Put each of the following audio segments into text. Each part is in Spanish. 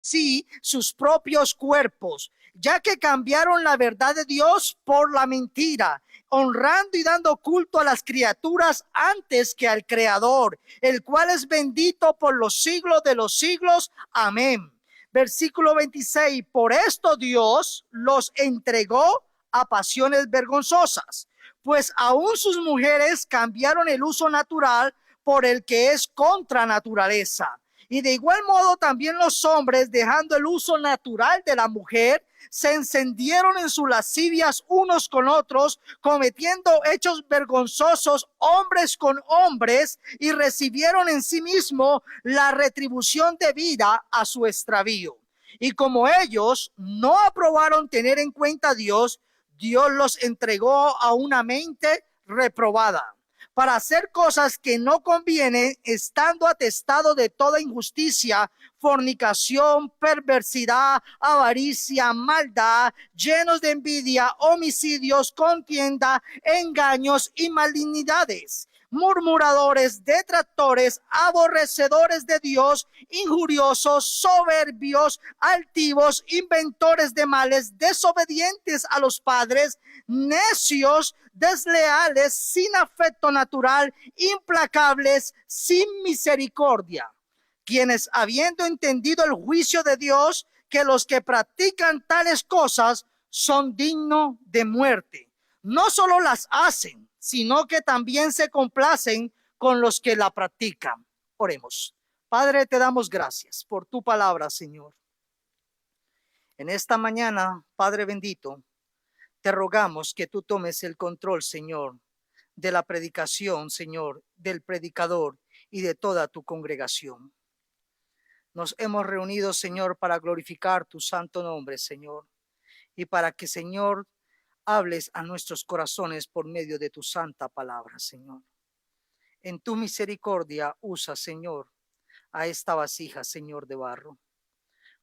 sí sus propios cuerpos, ya que cambiaron la verdad de Dios por la mentira, honrando y dando culto a las criaturas antes que al Creador, el cual es bendito por los siglos de los siglos. Amén. Versículo 26, por esto Dios los entregó a pasiones vergonzosas, pues aún sus mujeres cambiaron el uso natural por el que es contra naturaleza. Y de igual modo también los hombres, dejando el uso natural de la mujer, se encendieron en sus lascivias unos con otros, cometiendo hechos vergonzosos hombres con hombres, y recibieron en sí mismo la retribución debida a su extravío. Y como ellos no aprobaron tener en cuenta a Dios, Dios los entregó a una mente reprobada para hacer cosas que no convienen, estando atestado de toda injusticia, fornicación, perversidad, avaricia, maldad, llenos de envidia, homicidios, contienda, engaños y malignidades, murmuradores, detractores, aborrecedores de Dios, injuriosos, soberbios, altivos, inventores de males, desobedientes a los padres, necios, desleales, sin afecto natural, implacables, sin misericordia, quienes habiendo entendido el juicio de Dios, que los que practican tales cosas son dignos de muerte, no solo las hacen, sino que también se complacen con los que la practican. Oremos. Padre, te damos gracias por tu palabra, Señor. En esta mañana, Padre bendito, te rogamos que tú tomes el control, Señor, de la predicación, Señor, del predicador y de toda tu congregación. Nos hemos reunido, Señor, para glorificar tu santo nombre, Señor, y para que, Señor, hables a nuestros corazones por medio de tu santa palabra, Señor. En tu misericordia usa, Señor, a esta vasija, Señor, de barro.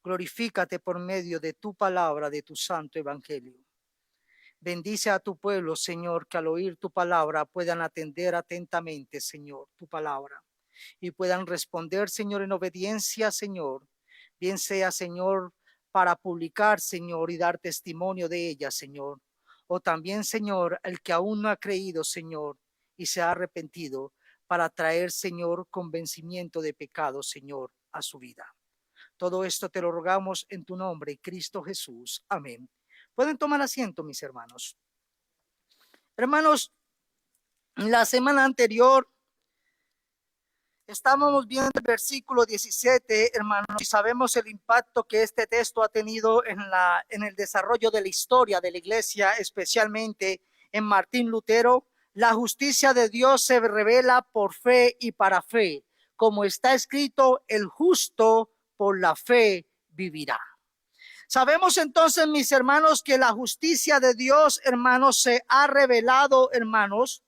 Glorifícate por medio de tu palabra, de tu santo evangelio. Bendice a tu pueblo, Señor, que al oír tu palabra puedan atender atentamente, Señor, tu palabra, y puedan responder, Señor, en obediencia, Señor, bien sea, Señor, para publicar, Señor, y dar testimonio de ella, Señor, o también, Señor, el que aún no ha creído, Señor, y se ha arrepentido, para traer, Señor, convencimiento de pecado, Señor, a su vida. Todo esto te lo rogamos en tu nombre, Cristo Jesús. Amén. Pueden tomar asiento, mis hermanos. Hermanos, la semana anterior estábamos viendo el versículo 17, hermanos, y sabemos el impacto que este texto ha tenido en el desarrollo de la historia de la iglesia, especialmente en Martín Lutero. La justicia de Dios se revela por fe y para fe. Como está escrito, el justo por la fe vivirá. Sabemos entonces, mis hermanos, que la justicia de Dios, hermanos, se ha revelado, hermanos.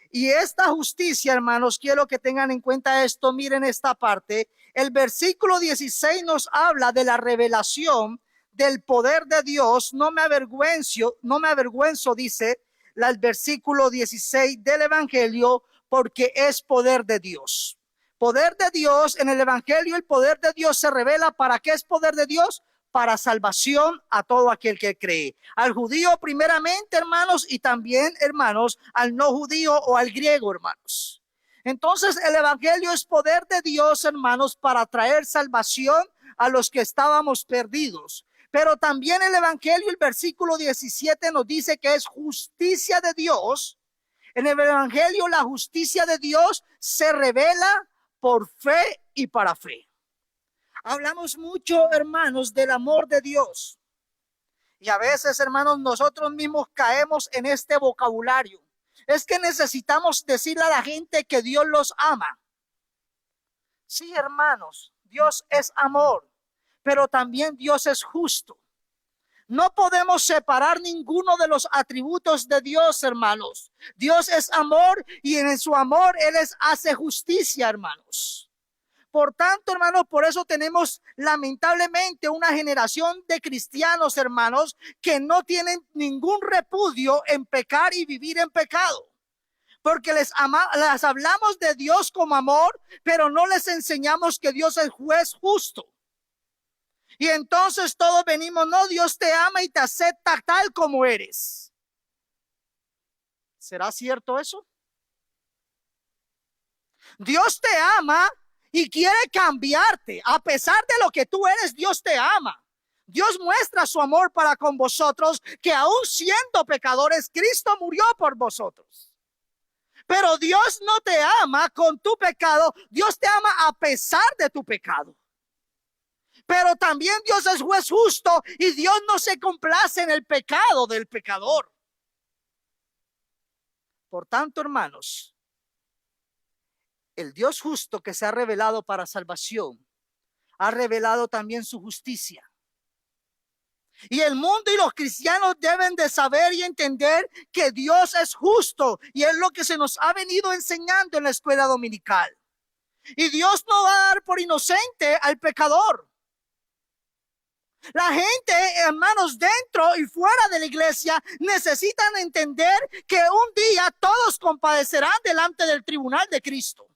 Y esta justicia, hermanos, quiero que tengan en cuenta esto. Miren esta parte. El versículo 16 nos habla de la revelación del poder de Dios. No me avergüenzo, dice el versículo 16 del Evangelio, porque es poder de Dios. Poder de Dios en el Evangelio, el poder de Dios se revela. ¿Para qué es poder de Dios? Para salvación a todo aquel que cree, al judío primeramente, hermanos, y también, hermanos, al no judío o al griego, hermanos. Entonces el evangelio es poder de Dios, hermanos, para traer salvación a los que estábamos perdidos. Pero también el evangelio, el versículo 17 nos dice que es justicia de Dios. En el evangelio la justicia de Dios se revela por fe y para fe. Hablamos mucho, hermanos, del amor de Dios. Y a veces, hermanos, nosotros mismos caemos en este vocabulario. Es que necesitamos decirle a la gente que Dios los ama. Sí, hermanos, Dios es amor, pero también Dios es justo. No podemos separar ninguno de los atributos de Dios, hermanos. Dios es amor y en su amor Él hace justicia, hermanos. Por tanto, hermanos, por eso tenemos lamentablemente una generación de cristianos, hermanos, que no tienen ningún repudio en pecar y vivir en pecado. Porque les hablamos de Dios como amor, pero no les enseñamos que Dios es juez justo. Y entonces todos venimos, no, Dios te ama y te acepta tal como eres. ¿Será cierto eso? Dios te ama y quiere cambiarte. A pesar de lo que tú eres, Dios te ama. Dios muestra su amor para con vosotros, que aún siendo pecadores, Cristo murió por vosotros. Pero Dios no te ama con tu pecado, Dios te ama a pesar de tu pecado. Pero también Dios es juez justo y Dios no se complace en el pecado del pecador. Por tanto, hermanos, el Dios justo que se ha revelado para salvación, ha revelado también su justicia. Y el mundo y los cristianos deben de saber y entender que Dios es justo, y es lo que se nos ha venido enseñando en la escuela dominical. Y Dios no va a dar por inocente al pecador. La gente, hermanos, dentro y fuera de la iglesia necesitan entender que un día todos compadecerán delante del tribunal de Cristo.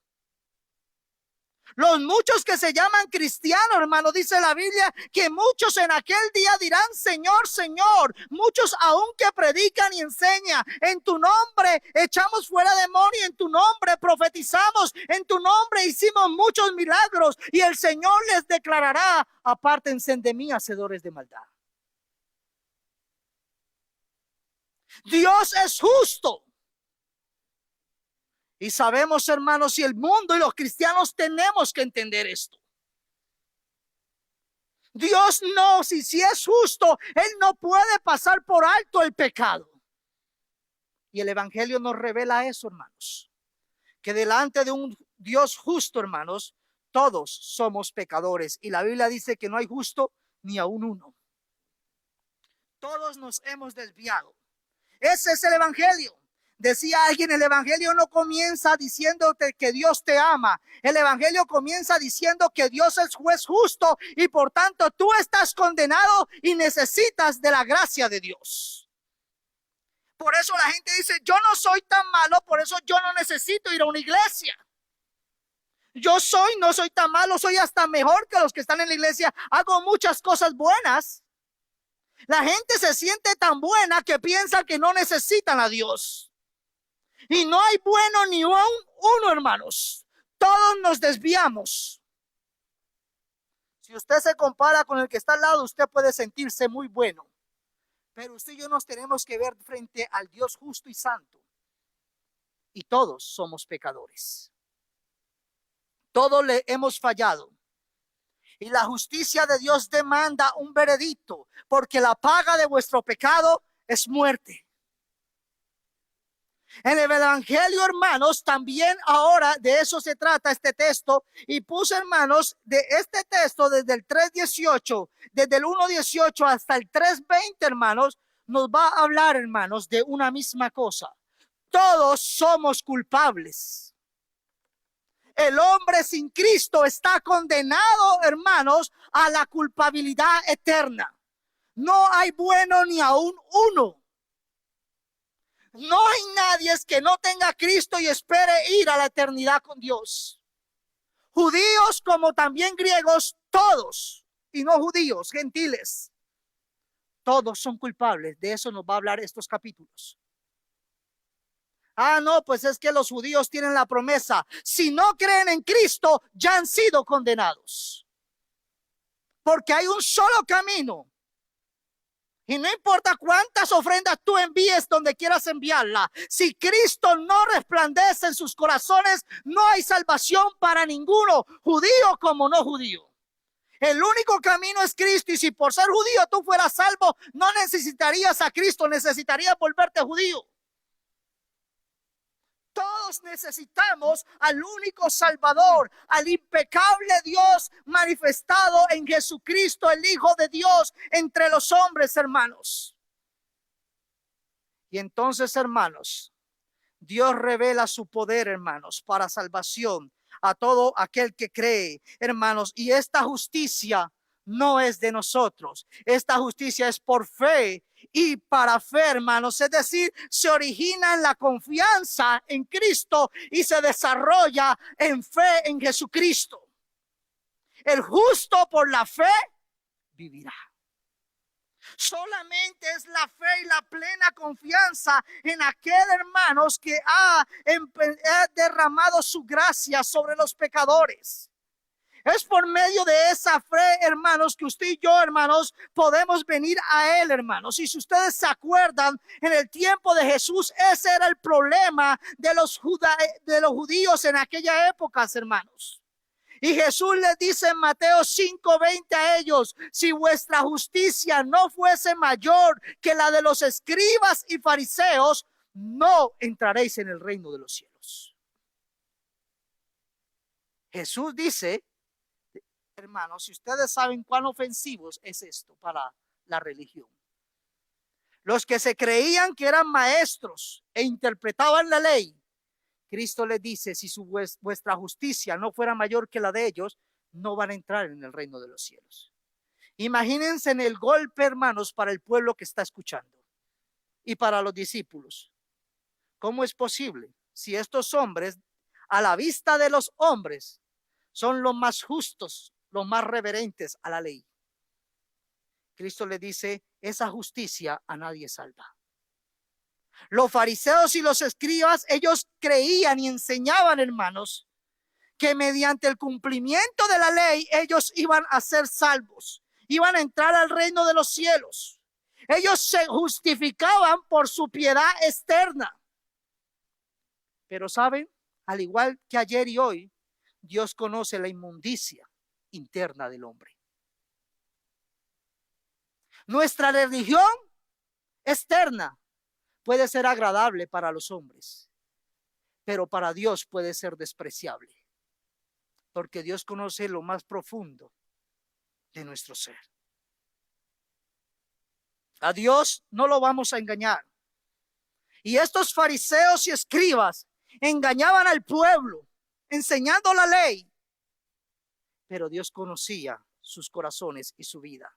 Los muchos que se llaman cristianos, hermano, dice la Biblia, que muchos en aquel día dirán, Señor, Señor. Muchos aún que predican y enseñan, en tu nombre echamos fuera demonios, en tu nombre profetizamos, en tu nombre hicimos muchos milagros. Y el Señor les declarará, apártense de mí, hacedores de maldad. Dios es justo. Y sabemos, hermanos, y el mundo y los cristianos tenemos que entender esto. Dios no, si es justo, Él no puede pasar por alto el pecado. Y el Evangelio nos revela eso, hermanos. Que delante de un Dios justo, hermanos, todos somos pecadores. Y la Biblia dice que no hay justo ni aún uno. Todos nos hemos desviado. Ese es el Evangelio. Decía alguien, el Evangelio no comienza diciéndote que Dios te ama. El Evangelio comienza diciendo que Dios es juez justo y por tanto tú estás condenado y necesitas de la gracia de Dios. Por eso la gente dice, yo no soy tan malo, por eso yo no necesito ir a una iglesia. No soy tan malo, soy hasta mejor que los que están en la iglesia. Hago muchas cosas buenas. La gente se siente tan buena que piensa que no necesitan a Dios. Y no hay bueno ni uno, hermanos. Todos nos desviamos. Si usted se compara con el que está al lado, usted puede sentirse muy bueno. Pero usted y yo nos tenemos que ver frente al Dios justo y santo. Y todos somos pecadores. Todos le hemos fallado. Y la justicia de Dios demanda un veredicto, porque la paga de vuestro pecado es muerte. En el Evangelio, hermanos, también ahora de eso se trata este texto. Y puse, hermanos, de este texto desde el 3:18, desde el 1:18 hasta el 3:20, hermanos, nos va a hablar, hermanos, de una misma cosa. Todos somos culpables. El hombre sin Cristo está condenado, hermanos, a la culpabilidad eterna. No hay bueno ni aún uno. No hay nadie que no tenga a Cristo y espere ir a la eternidad con Dios. Judíos como también griegos, todos, y no judíos, gentiles, todos son culpables. De eso nos va a hablar estos capítulos. No, pues es que los judíos tienen la promesa. Si no creen en Cristo, ya han sido condenados. Porque hay un solo camino. Y no importa cuántas ofrendas tú envíes donde quieras enviarla, si Cristo no resplandece en sus corazones, no hay salvación para ninguno, judío como no judío. El único camino es Cristo, y si por ser judío tú fueras salvo, no necesitarías a Cristo, necesitarías volverte judío. Todos necesitamos al único Salvador, al impecable Dios manifestado en Jesucristo, el Hijo de Dios, entre los hombres, hermanos. Y entonces, hermanos, Dios revela su poder, hermanos, para salvación a todo aquel que cree, hermanos. Y esta justicia no es de nosotros. Esta justicia es por fe y para fe, hermanos. Es decir, se origina en la confianza en Cristo y se desarrolla en fe en Jesucristo. El justo por la fe vivirá. Solamente es la fe y la plena confianza en aquel, hermanos, que ha derramado su gracia sobre los pecadores. Es por medio de esa fe, hermanos, que usted y yo, hermanos, podemos venir a Él, hermanos. Y si ustedes se acuerdan, en el tiempo de Jesús, ese era el problema de los judíos en aquella época, hermanos. Y Jesús les dice en Mateo 5:20 a ellos: si vuestra justicia no fuese mayor que la de los escribas y fariseos, no entraréis en el reino de los cielos. Jesús dice, hermanos, si ustedes saben cuán ofensivos es esto para la religión. Los que se creían que eran maestros e interpretaban la ley, Cristo les dice: si vuestra justicia no fuera mayor que la de ellos, no van a entrar en el reino de los cielos. Imagínense en el golpe, hermanos, para el pueblo que está escuchando y para los discípulos. ¿Cómo es posible si estos hombres, a la vista de los hombres, son los más justos, los más reverentes a la ley? Cristo les dice: esa justicia a nadie salva. Los fariseos y los escribas, ellos creían y enseñaban, hermanos, que mediante el cumplimiento de la ley ellos iban a ser salvos, iban a entrar al reino de los cielos. Ellos se justificaban por su piedad externa. Pero saben, al igual que ayer y hoy, Dios conoce la inmundicia interna del hombre. Nuestra religión externa puede ser agradable para los hombres, pero para Dios puede ser despreciable, porque Dios conoce lo más profundo de nuestro ser. A Dios no lo vamos a engañar. Y estos fariseos y escribas engañaban al pueblo, enseñando la ley, pero Dios conocía sus corazones y su vida.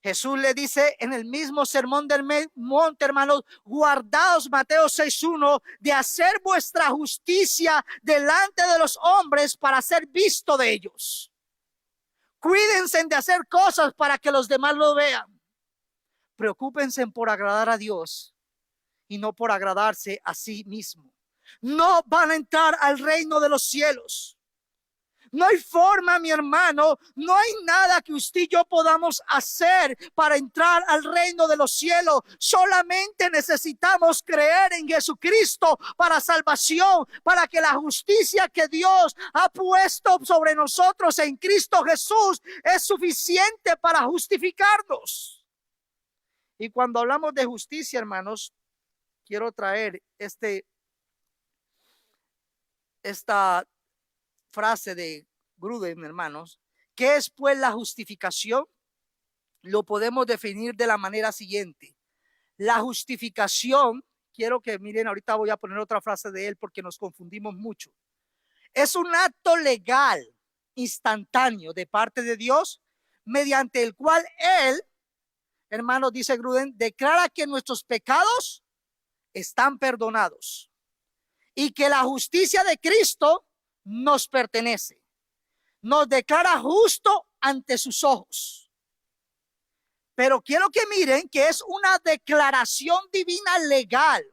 Jesús le dice en el mismo sermón del monte, hermanos: guardaos, Mateo 6:1, de hacer vuestra justicia delante de los hombres para ser visto de ellos. Cuídense de hacer cosas para que los demás lo vean. Preocúpense por agradar a Dios y no por agradarse a sí mismo. No van a entrar al reino de los cielos. No hay forma, mi hermano, no hay nada que usted y yo podamos hacer para entrar al reino de los cielos. Solamente necesitamos creer en Jesucristo para salvación, para que la justicia que Dios ha puesto sobre nosotros en Cristo Jesús es suficiente para justificarnos. Y cuando hablamos de justicia, hermanos, quiero traer esta frase de Gruden, hermanos. ¿Qué es pues la justificación? Lo podemos definir de la manera siguiente. La justificación, quiero que miren, ahorita voy a poner otra frase de él porque nos confundimos mucho. Es un acto legal instantáneo de parte de Dios, mediante el cual Él, hermanos, dice Gruden, declara que nuestros pecados están perdonados y que la justicia de Cristo nos pertenece. Nos declara justo ante sus ojos. Pero quiero que miren que es una declaración divina legal.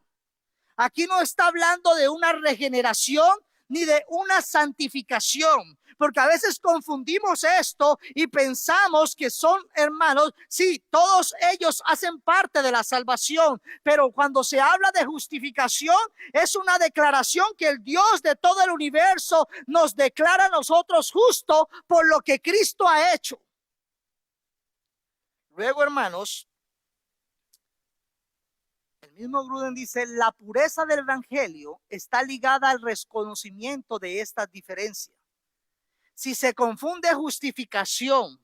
Aquí no está hablando de una regeneración ni de una santificación, porque a veces confundimos esto y pensamos que son hermanos. Sí, todos ellos hacen parte de la salvación, pero cuando se habla de justificación es una declaración que el Dios de todo el universo nos declara a nosotros justo por lo que Cristo ha hecho. Luego, hermanos, el mismo Gruden dice: la pureza del evangelio está ligada al reconocimiento de estas diferencias. Si se confunde justificación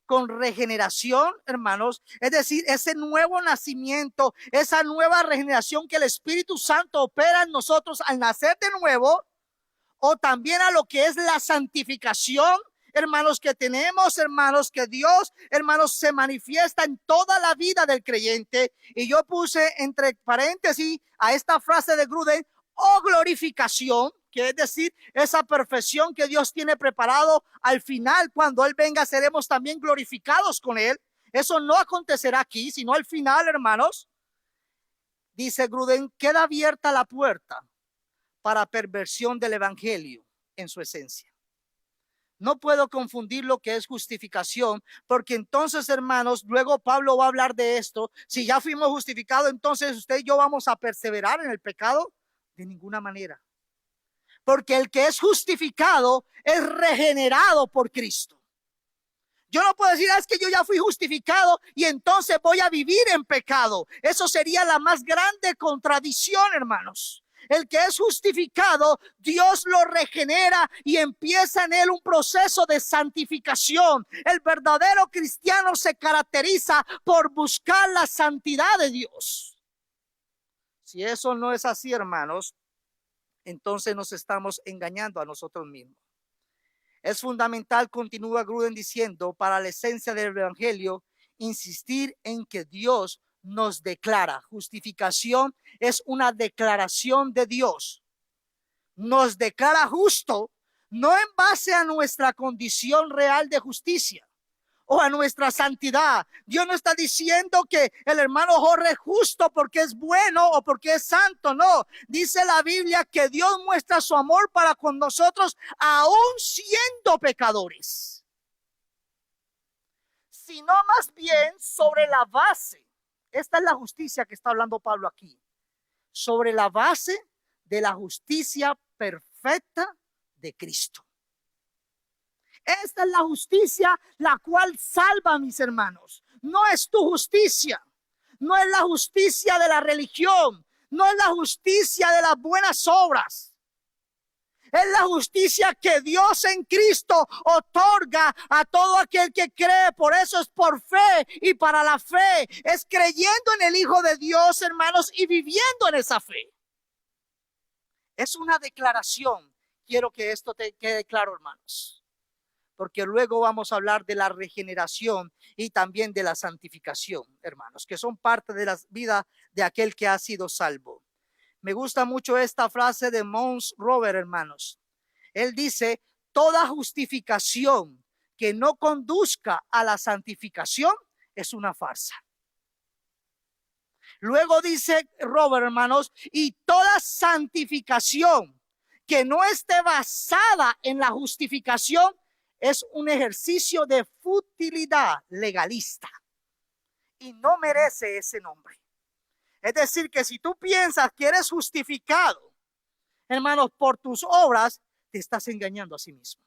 con regeneración, hermanos, es decir, ese nuevo nacimiento, esa nueva regeneración que el Espíritu Santo opera en nosotros al nacer de nuevo, o también a lo que es la santificación, hermanos, que tenemos, hermanos, que Dios, hermanos, se manifiesta en toda la vida del creyente. Y yo puse entre paréntesis a esta frase de Gruden: o glorificación, que es decir, esa perfección que Dios tiene preparado al final, cuando Él venga, seremos también glorificados con Él. Eso no acontecerá aquí, sino al final, hermanos. Dice Gruden, queda abierta la puerta para perversión del evangelio en su esencia. No puedo confundir lo que es justificación, porque entonces, hermanos, luego Pablo va a hablar de esto. Si ya fuimos justificados, entonces usted y yo vamos a perseverar en el pecado. De ninguna manera. Porque el que es justificado es regenerado por Cristo. Yo no puedo decir, es que yo ya fui justificado y entonces voy a vivir en pecado. Eso sería la más grande contradicción, hermanos. El que es justificado, Dios lo regenera y empieza en él un proceso de santificación. El verdadero cristiano se caracteriza por buscar la santidad de Dios. Si eso no es así, hermanos, entonces nos estamos engañando a nosotros mismos. Es fundamental, continúa Gruden diciendo, para la esencia del evangelio, insistir en que Dios nos declara. Justificación es una declaración de Dios. Nos declara justo, no en base a nuestra condición real de justicia o a nuestra santidad. Dios no está diciendo que el hermano Jorge es justo porque es bueno o porque es santo. No, dice la Biblia que Dios muestra su amor para con nosotros aún siendo pecadores, sino más bien sobre la base. Esta es la justicia que está hablando Pablo aquí, sobre la base de la justicia perfecta de Cristo. Esta es la justicia la cual salva, mis hermanos. No es tu justicia, no es la justicia de la religión, no es la justicia de las buenas obras. Es la justicia que Dios en Cristo otorga a todo aquel que cree. Por eso es por fe, y para la fe es creyendo en el Hijo de Dios, hermanos, y viviendo en esa fe. Es una declaración. Quiero que esto te quede claro, hermanos, porque luego vamos a hablar de la regeneración y también de la santificación, hermanos, que son parte de la vida de aquel que ha sido salvo. Me gusta mucho esta frase de Mons Robert, hermanos. Él dice, toda justificación que no conduzca a la santificación es una farsa. Luego dice Robert, hermanos, y toda santificación que no esté basada en la justificación es un ejercicio de futilidad legalista y no merece ese nombre. Es decir, que si tú piensas que eres justificado, hermanos, por tus obras, te estás engañando a sí mismo.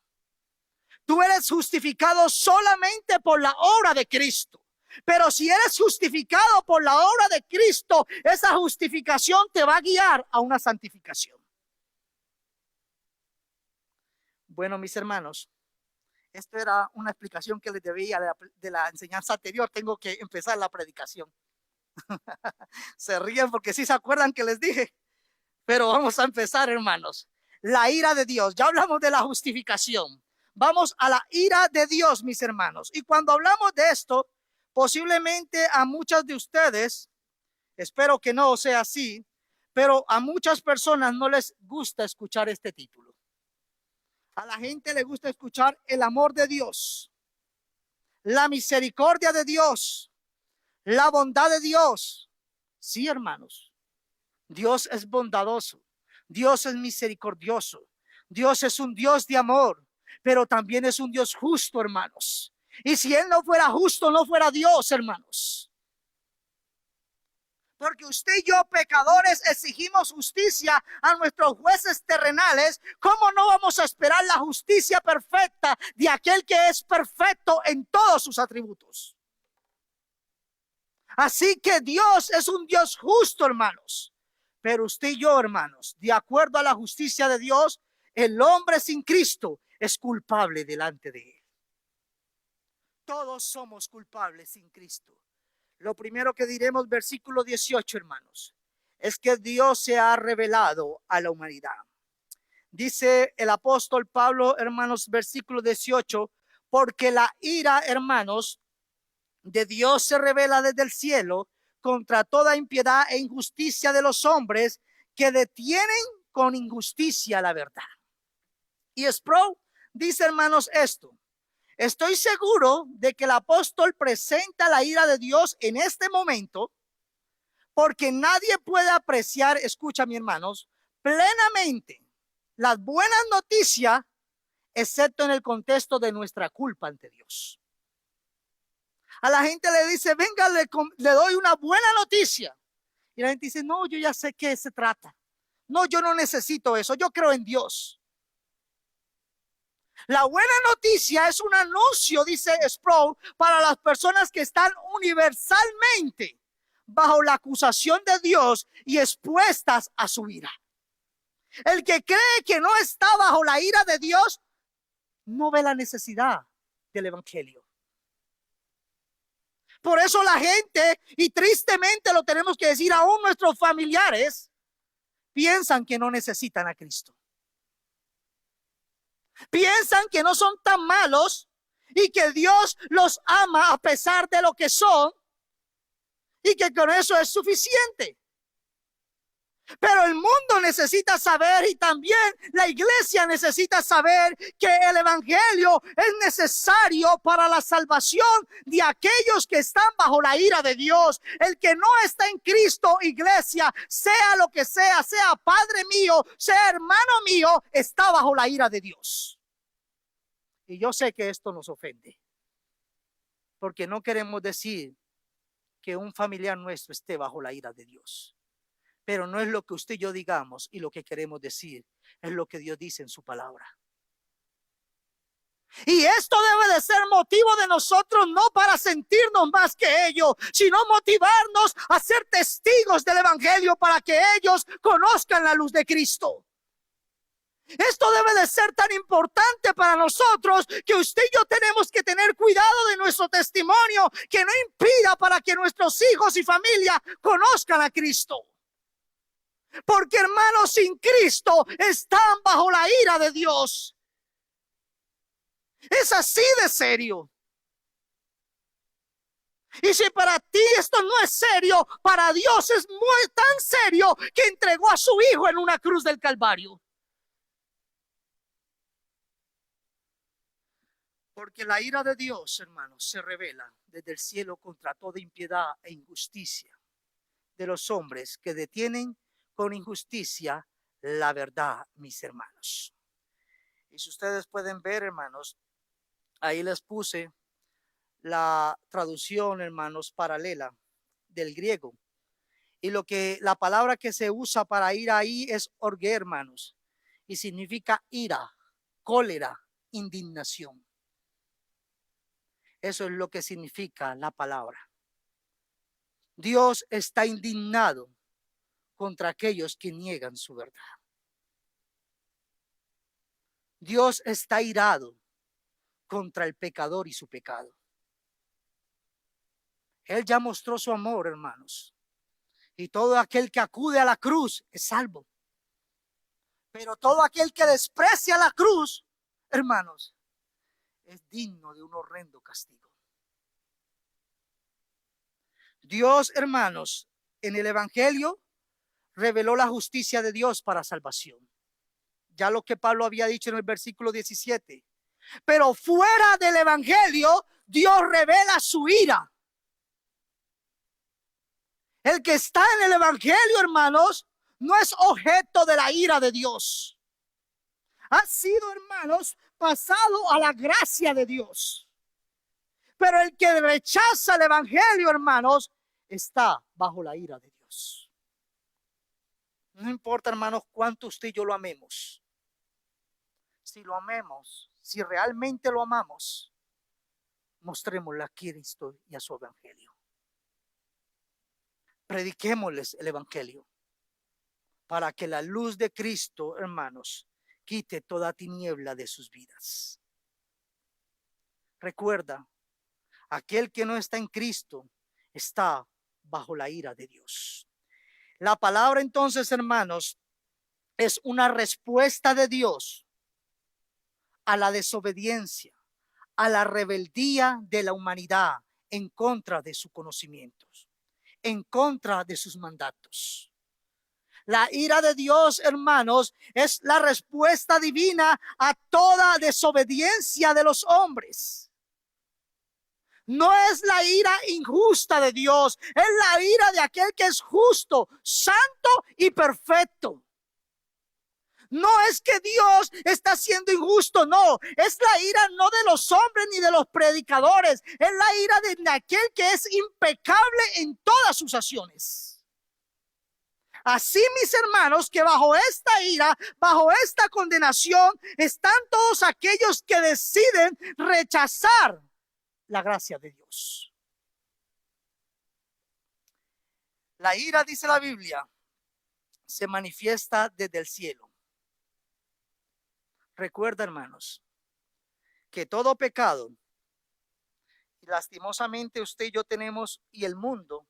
Tú eres justificado solamente por la obra de Cristo. Pero si eres justificado por la obra de Cristo, esa justificación te va a guiar a una santificación. Bueno, mis hermanos, esto era una explicación que les debía de la enseñanza anterior. Tengo que empezar la predicación. Se ríen porque sí se acuerdan que les dije. Pero vamos a empezar, hermanos. La ira de Dios. Ya hablamos de la justificación. Vamos a la ira de Dios, mis hermanos. Y cuando hablamos de esto, posiblemente a muchas de ustedes, espero que no sea así, pero a muchas personas no les gusta escuchar este título. A la gente le gusta escuchar el amor de Dios, la misericordia de Dios, la bondad de Dios. Sí, hermanos, Dios es bondadoso, Dios es misericordioso, Dios es un Dios de amor, pero también es un Dios justo, hermanos. Y si Él no fuera justo, no fuera Dios, hermanos. Porque usted y yo, pecadores, exigimos justicia a nuestros jueces terrenales. ¿Cómo no vamos a esperar la justicia perfecta de aquel que es perfecto en todos sus atributos? Así que Dios es un Dios justo, hermanos. Pero usted y yo, hermanos, de acuerdo a la justicia de Dios, el hombre sin Cristo es culpable delante de Él. Todos somos culpables sin Cristo. Lo primero que diremos, versículo 18, hermanos, es que Dios se ha revelado a la humanidad. Dice el apóstol Pablo, hermanos, versículo 18, porque la ira, hermanos, de Dios se revela desde el cielo contra toda impiedad e injusticia de los hombres que detienen con injusticia la verdad. Y Sproul dice, hermanos, esto: estoy seguro de que el apóstol presenta la ira de Dios en este momento, porque nadie puede apreciar, escucha mi hermanos, plenamente las buenas noticias, excepto en el contexto de nuestra culpa ante Dios. A la gente le dice, venga, le doy una buena noticia. Y la gente dice, no, yo ya sé qué se trata. No, yo no necesito eso, yo creo en Dios. La buena noticia es un anuncio, dice Sproul, para las personas que están universalmente bajo la acusación de Dios y expuestas a su ira. El que cree que no está bajo la ira de Dios no ve la necesidad del evangelio. Por eso la gente, y tristemente lo tenemos que decir, aún nuestros familiares piensan que no necesitan a Cristo. Piensan que no son tan malos y que Dios los ama a pesar de lo que son y que con eso es suficiente. Pero el mundo necesita saber, y también la iglesia necesita saber, que el evangelio es necesario para la salvación de aquellos que están bajo la ira de Dios. El que no está en Cristo, iglesia, sea lo que sea padre mío, sea hermano mío, está bajo la ira de Dios. Y yo sé que esto nos ofende, porque no queremos decir que un familiar nuestro esté bajo la ira de Dios. Pero no es lo que usted y yo digamos, y lo que queremos decir es lo que Dios dice en su palabra. Y esto debe de ser motivo de nosotros, no para sentirnos más que ellos, sino motivarnos a ser testigos del evangelio para que ellos conozcan la luz de Cristo. Esto debe de ser tan importante para nosotros que usted y yo tenemos que tener cuidado de nuestro testimonio, que no impida para que nuestros hijos y familia conozcan a Cristo. Porque, hermanos, sin Cristo están bajo la ira de Dios. Es así de serio. Y si para ti esto no es serio, para Dios es muy tan serio que entregó a su hijo en una cruz del Calvario. Porque la ira de Dios, hermanos, se revela desde el cielo contra toda impiedad e injusticia de los hombres que detienen con injusticia la verdad, mis hermanos. Y si ustedes pueden ver, hermanos, ahí les puse la traducción, hermanos, paralela del griego. Y la palabra que se usa para ira ahí es orgue, hermanos, y significa ira, cólera, indignación. Eso es lo que significa la palabra. Dios está indignado contra aquellos que niegan su verdad. Dios está irado contra el pecador y su pecado. Él ya mostró su amor, hermanos, y todo aquel que acude a la cruz es salvo. Pero todo aquel que desprecia la cruz, hermanos, es digno de un horrendo castigo. Dios, hermanos, en el evangelio reveló la justicia de Dios para salvación. Ya lo que Pablo había dicho en el versículo 17. Pero fuera del evangelio, Dios revela su ira. El que está en el evangelio, hermanos, no es objeto de la ira de Dios. Ha sido, hermanos, pasado a la gracia de Dios. Pero el que rechaza el evangelio, hermanos, está bajo la ira de Dios. No importa, hermanos, cuánto usted y yo lo amemos. Si lo amemos, si realmente lo amamos, mostrémosle a Cristo y a su evangelio. Prediquémosles el evangelio para que la luz de Cristo, hermanos, quite toda tiniebla de sus vidas. Recuerda, aquel que no está en Cristo está bajo la ira de Dios. La palabra entonces, hermanos, es una respuesta de Dios a la desobediencia, a la rebeldía de la humanidad en contra de sus conocimientos, en contra de sus mandatos. La ira de Dios, hermanos, es la respuesta divina a toda desobediencia de los hombres. No es la ira injusta de Dios, es la ira de aquel que es justo, santo y perfecto. No es que Dios está siendo injusto, no, es la ira no de los hombres ni de los predicadores, es la ira de aquel que es impecable en todas sus acciones. Así, mis hermanos, que bajo esta ira, bajo esta condenación, están todos aquellos que deciden rechazar la gracia de Dios. La ira, dice la Biblia, se manifiesta desde el cielo. Recuerda, hermanos, que todo pecado, y lastimosamente usted y yo tenemos, y el mundo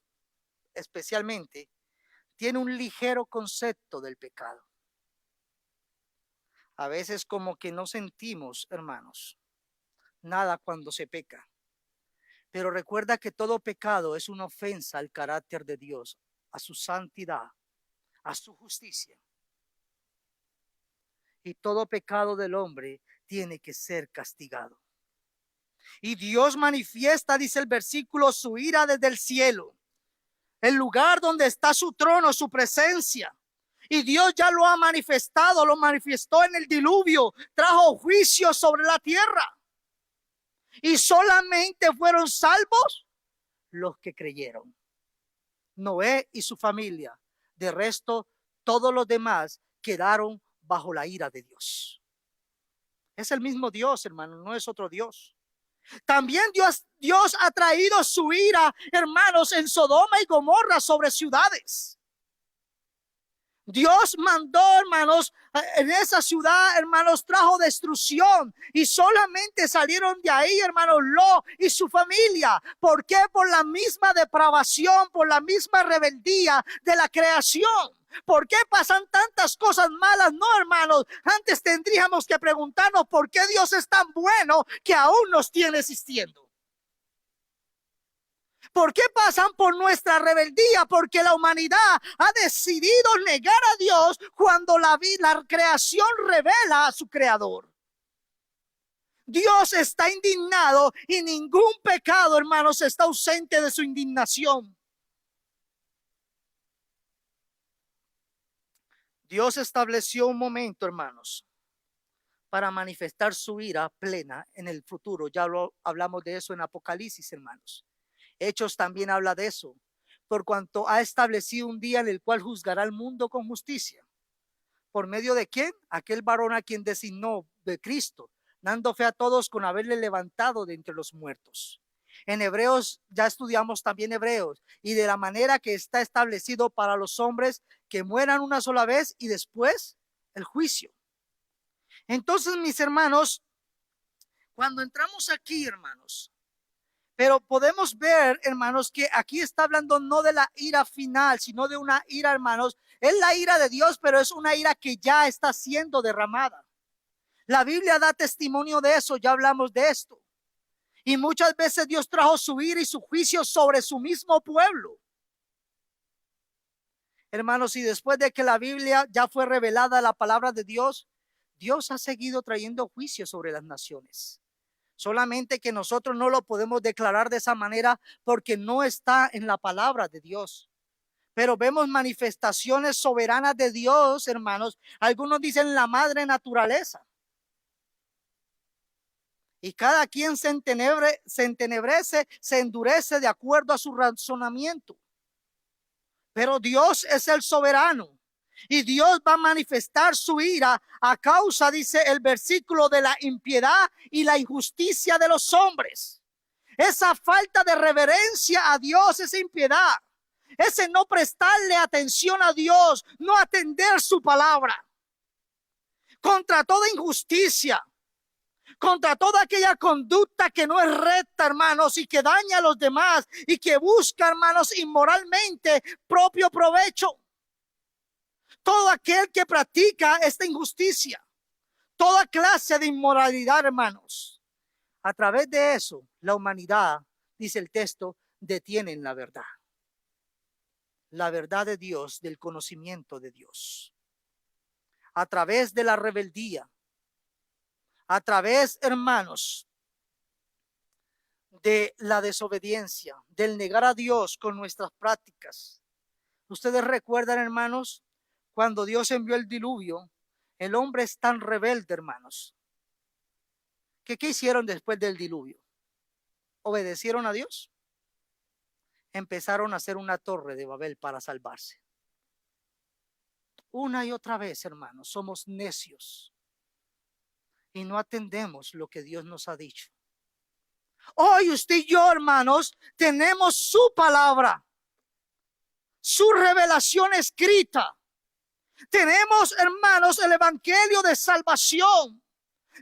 especialmente, tiene un ligero concepto del pecado. A veces como que no sentimos, hermanos, nada cuando se peca. Pero recuerda que todo pecado es una ofensa al carácter de Dios, a su santidad, a su justicia. Y todo pecado del hombre tiene que ser castigado. Y Dios manifiesta, dice el versículo, su ira desde el cielo, el lugar donde está su trono, su presencia. Y Dios ya lo ha manifestado, lo manifestó en el diluvio, trajo juicio sobre la tierra. Y solamente fueron salvos los que creyeron. Noé y su familia. De resto, todos los demás quedaron bajo la ira de Dios. Es el mismo Dios, hermano, no es otro Dios. También Dios ha traído su ira, hermanos, en Sodoma y Gomorra sobre ciudades. Dios mandó, hermanos, en esa ciudad, hermanos, trajo destrucción y solamente salieron de ahí, hermanos, Lot y su familia. ¿Por qué? Por la misma depravación, por la misma rebeldía de la creación. ¿Por qué pasan tantas cosas malas? No, hermanos, antes tendríamos que preguntarnos por qué Dios es tan bueno que aún nos tiene existiendo. ¿Por qué pasan por nuestra rebeldía? Porque la humanidad ha decidido negar a Dios cuando la creación revela a su creador. Dios está indignado y ningún pecado, hermanos, está ausente de su indignación. Dios estableció un momento, hermanos, para manifestar su ira plena en el futuro. Ya hablamos de eso en Apocalipsis, hermanos. Hechos también habla de eso, por cuanto ha establecido un día en el cual juzgará al mundo con justicia. ¿Por medio de quién? Aquel varón a quien designó, de Cristo, dando fe a todos con haberle levantado de entre los muertos. En Hebreos, ya estudiamos también Hebreos, y de la manera que está establecido para los hombres que mueran una sola vez y después el juicio. Entonces, mis hermanos, cuando entramos aquí, hermanos, pero podemos ver, hermanos, que aquí está hablando no de la ira final, sino de una ira, hermanos. Es la ira de Dios, pero es una ira que ya está siendo derramada. La Biblia da testimonio de eso, ya hablamos de esto. Y muchas veces Dios trajo su ira y su juicio sobre su mismo pueblo. Hermanos, y después de que la Biblia ya fue revelada la palabra de Dios, Dios ha seguido trayendo juicio sobre las naciones. Solamente que nosotros no lo podemos declarar de esa manera porque no está en la palabra de Dios. Pero vemos manifestaciones soberanas de Dios, hermanos. Algunos dicen la madre naturaleza. Y cada quien se entenebrece, se endurece de acuerdo a su razonamiento. Pero Dios es el soberano. Y Dios va a manifestar su ira a causa, dice el versículo, de la impiedad y la injusticia de los hombres. Esa falta de reverencia a Dios, esa impiedad, ese no prestarle atención a Dios, no atender su palabra. Contra toda injusticia, contra toda aquella conducta que no es recta, hermanos, y que daña a los demás y que busca, hermanos, inmoralmente propio provecho. Todo aquel que practica esta injusticia, toda clase de inmoralidad, hermanos, a través de eso, la humanidad, dice el texto, detienen la verdad. la verdad de Dios, del conocimiento de Dios. A través de la rebeldía, a través, hermanos, de la desobediencia, del negar a Dios con nuestras prácticas. Ustedes recuerdan, hermanos, cuando Dios envió el diluvio, el hombre es tan rebelde, hermanos, que ¿qué hicieron después del diluvio? ¿Obedecieron a Dios? Empezaron a hacer una torre de Babel para salvarse. Una y otra vez, hermanos, somos necios y no atendemos lo que Dios nos ha dicho. Hoy usted y yo, hermanos, tenemos su palabra, su revelación escrita. Tenemos, hermanos, el evangelio de salvación.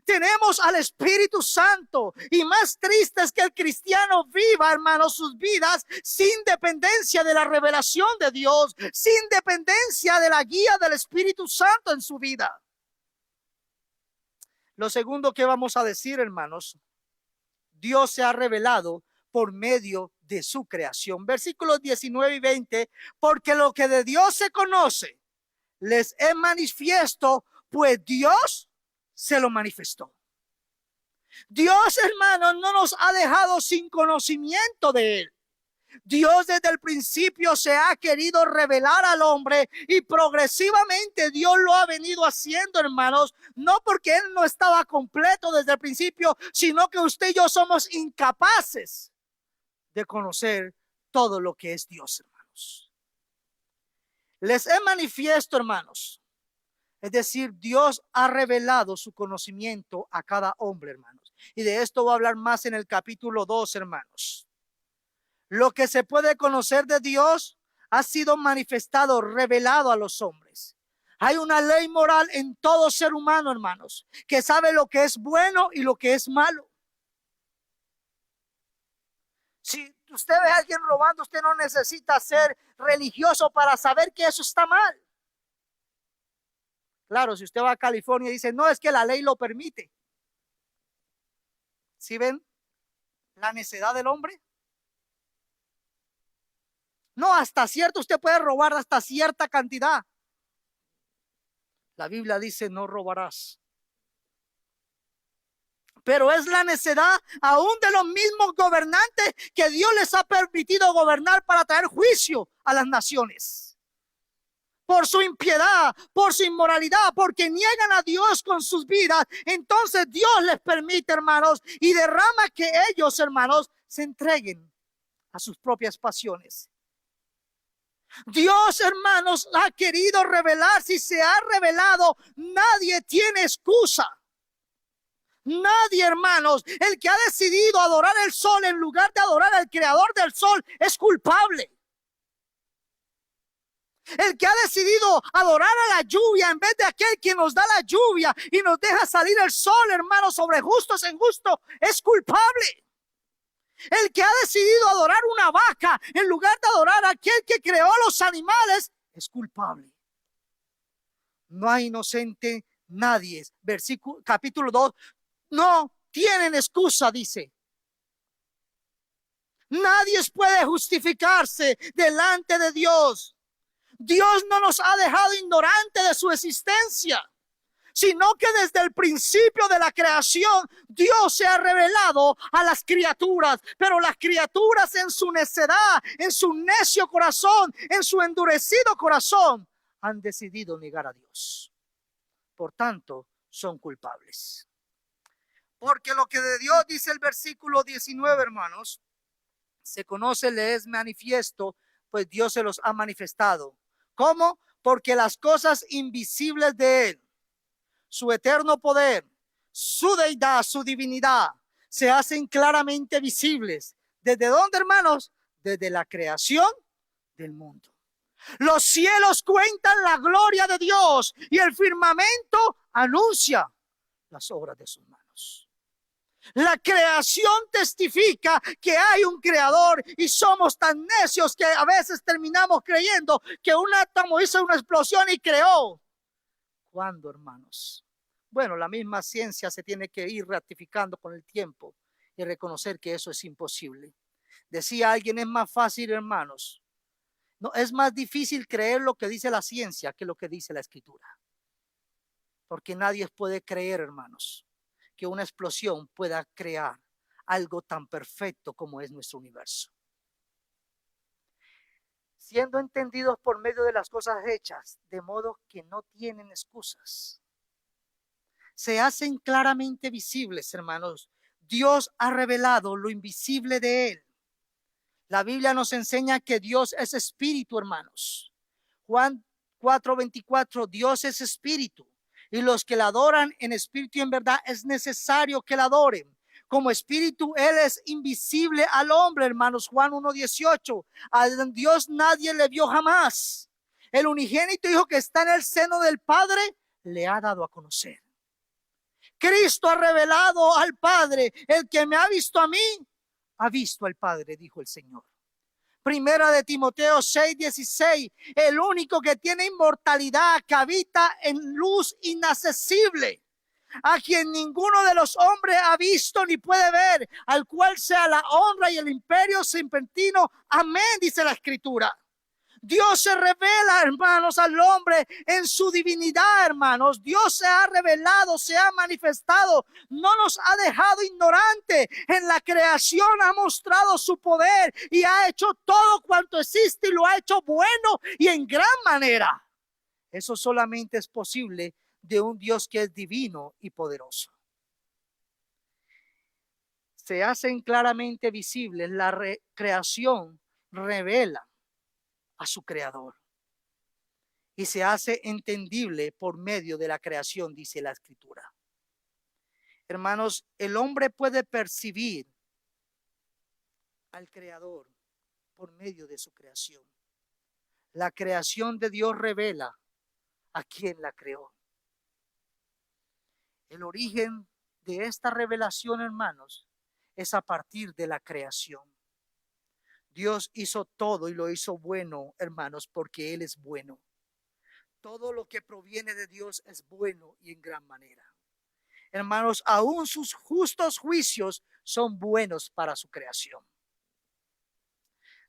Tenemos al Espíritu Santo, y más triste es que el cristiano viva, hermanos, sus vidas sin dependencia de la revelación de Dios, sin dependencia de la guía del Espíritu Santo en su vida. Lo segundo que vamos a decir, hermanos, Dios se ha revelado por medio de su creación. Versículos 19 y 20, porque lo que de Dios se conoce les es manifiesto, pues Dios se lo manifestó. Dios, hermanos, no nos ha dejado sin conocimiento de él. Dios desde el principio se ha querido revelar al hombre, y progresivamente Dios lo ha venido haciendo, hermanos, no porque él no estaba completo desde el principio, sino que usted y yo somos incapaces de conocer todo lo que es Dios, hermanos. Les he manifiesto, hermanos, es decir, Dios ha revelado su conocimiento a cada hombre, hermanos, y de esto voy a hablar más en el capítulo 2, hermanos. Lo que se puede conocer de Dios ha sido manifestado, revelado a los hombres. Hay una ley moral en todo ser humano, hermanos, que sabe lo que es bueno y lo que es malo. Si usted ve a alguien robando, usted no necesita ser religioso para saber que eso está mal. Claro, si usted va a California y dice, no, es que la ley lo permite. ¿Sí ven la necedad del hombre? No, hasta cierto, usted puede robar hasta cierta cantidad. La Biblia dice, no robarás. Pero es la necedad aún de los mismos gobernantes que Dios les ha permitido gobernar para traer juicio a las naciones. Por su impiedad, por su inmoralidad, porque niegan a Dios con sus vidas. Entonces Dios les permite, hermanos, y derrama que ellos, hermanos, se entreguen a sus propias pasiones. Dios, hermanos, ha querido revelar. Si se ha revelado, nadie tiene excusa. Nadie, hermanos. El que ha decidido adorar el sol en lugar de adorar al creador del sol es culpable. El que ha decidido adorar a la lluvia en vez de aquel que nos da la lluvia y nos deja salir el sol, hermanos, sobre justos e injustos, es culpable. El que ha decidido adorar una vaca en lugar de adorar a aquel que creó los animales es culpable. No hay inocente nadie. Versículo, capítulo 2, no tienen excusa, dice. Nadie puede justificarse delante de Dios. Dios no nos ha dejado ignorantes de su existencia, sino que desde el principio de la creación Dios se ha revelado a las criaturas, pero las criaturas en su necedad, en su necio corazón, en su endurecido corazón, han decidido negar a Dios. Por tanto, son culpables. Porque lo que de Dios, dice el versículo 19, hermanos, se conoce, le es manifiesto, pues Dios se los ha manifestado. ¿Cómo? Porque las cosas invisibles de él, su eterno poder, su deidad, su divinidad, se hacen claramente visibles. ¿Desde dónde, hermanos? Desde la creación del mundo. Los cielos cuentan la gloria de Dios y el firmamento anuncia las obras de sus manos. La creación testifica que hay un creador, y somos tan necios que a veces terminamos creyendo que un átomo hizo una explosión y creó. ¿Cuándo, hermanos? Bueno, la misma ciencia se tiene que ir ratificando con el tiempo y reconocer que eso es imposible. Decía alguien, es más fácil, hermanos, No, es más difícil creer lo que dice la ciencia que lo que dice la escritura. Porque nadie puede creer, hermanos, que una explosión pueda crear algo tan perfecto como es nuestro universo. Siendo entendidos por medio de las cosas hechas, de modo que no tienen excusas. Se hacen claramente visibles, hermanos. Dios ha revelado lo invisible de Él. La Biblia nos enseña que Dios es espíritu, hermanos. Juan 4:24, Dios es espíritu. Y los que la adoran en espíritu y en verdad es necesario que la adoren. Como espíritu, Él es invisible al hombre, hermanos. Juan 1:18, a Dios nadie le vio jamás. El unigénito Hijo que está en el seno del Padre le ha dado a conocer. Cristo ha revelado al Padre. El que me ha visto a mí, ha visto al Padre, dijo el Señor. Primera de Timoteo 6:16, el único que tiene inmortalidad, que habita en luz inaccesible, a quien ninguno de los hombres ha visto ni puede ver, al cual sea la honra y el imperio sin pentino. Amén, dice la Escritura. Dios se revela, hermanos, al hombre en su divinidad, hermanos. Dios se ha revelado, se ha manifestado, no nos ha dejado ignorantes. En la creación ha mostrado su poder y ha hecho todo cuanto existe y lo ha hecho bueno y en gran manera. Eso solamente es posible de un Dios que es divino y poderoso. Se hacen claramente visibles, la creación revela a su creador y se hace entendible por medio de la creación, dice la Escritura. Hermanos, el hombre puede percibir al creador por medio de su creación. La creación de Dios revela a quien la creó. El origen de esta revelación, hermanos, es a partir de la creación. Dios hizo todo y lo hizo bueno, hermanos, porque Él es bueno. Todo lo que proviene de Dios es bueno y en gran manera. Hermanos, aún sus justos juicios son buenos para su creación.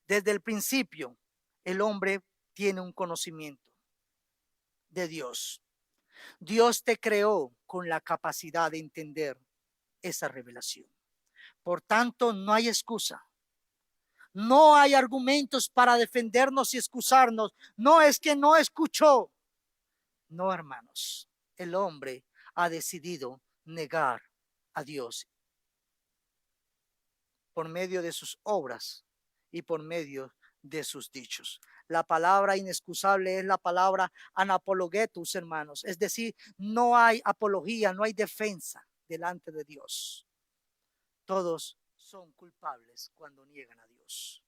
Desde el principio, el hombre tiene un conocimiento de Dios. Dios te creó con la capacidad de entender esa revelación. Por tanto, no hay excusa. No hay argumentos para defendernos y excusarnos. No es que no escuchó. No, hermanos. El hombre ha decidido negar a Dios por medio de sus obras y por medio de sus dichos. La palabra inexcusable es la palabra anapologetus, hermanos. Es decir, no hay apología, no hay defensa delante de Dios. Todos son culpables cuando niegan a Dios.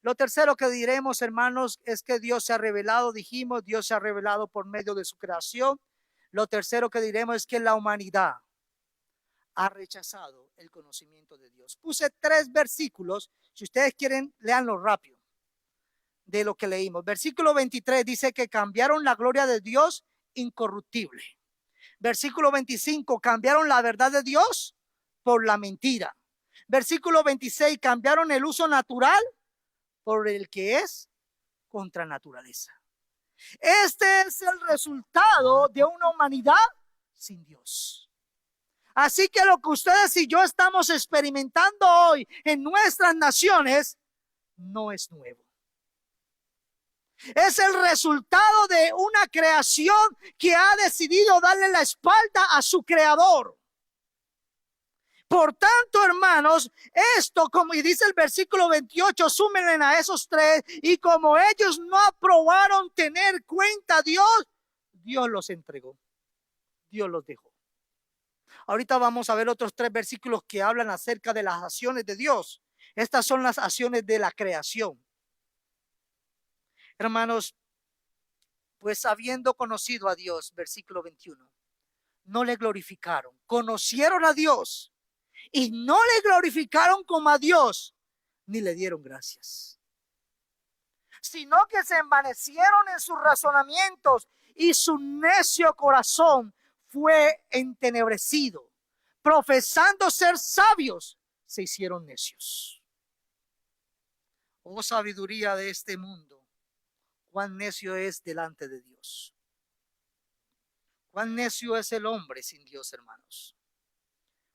Lo tercero que diremos, hermanos, es que Dios se ha revelado, dijimos, Dios se ha revelado por medio de su creación. Lo tercero que diremos es que la humanidad ha rechazado el conocimiento de Dios. Puse 3 versículos, si ustedes quieren, léanlo rápido, de lo que leímos. Versículo 23 dice que cambiaron la gloria de Dios incorruptible. Versículo 25, cambiaron la verdad de Dios por la mentira. Versículo 26, cambiaron el uso natural por el que es contra naturaleza. Este es el resultado de una humanidad sin Dios. Así que lo que ustedes y yo estamos experimentando hoy en nuestras naciones no es nuevo. Es el resultado de una creación que ha decidido darle la espalda a su creador. Por tanto, hermanos, esto, como dice el versículo 28, súmenle a esos 3, y como ellos no aprobaron tener cuenta a Dios, Dios los entregó, Dios los dejó. Ahorita vamos a ver otros 3 versículos que hablan acerca de las acciones de Dios. Estas son las acciones de la creación. Hermanos, pues habiendo conocido a Dios, versículo 21, no le glorificaron, conocieron a Dios y no le glorificaron como a Dios, ni le dieron gracias, sino que se envanecieron en sus razonamientos y su necio corazón fue entenebrecido. Profesando ser sabios, se hicieron necios. Oh sabiduría de este mundo, cuán necio es delante de Dios. Cuán necio es el hombre sin Dios, hermanos.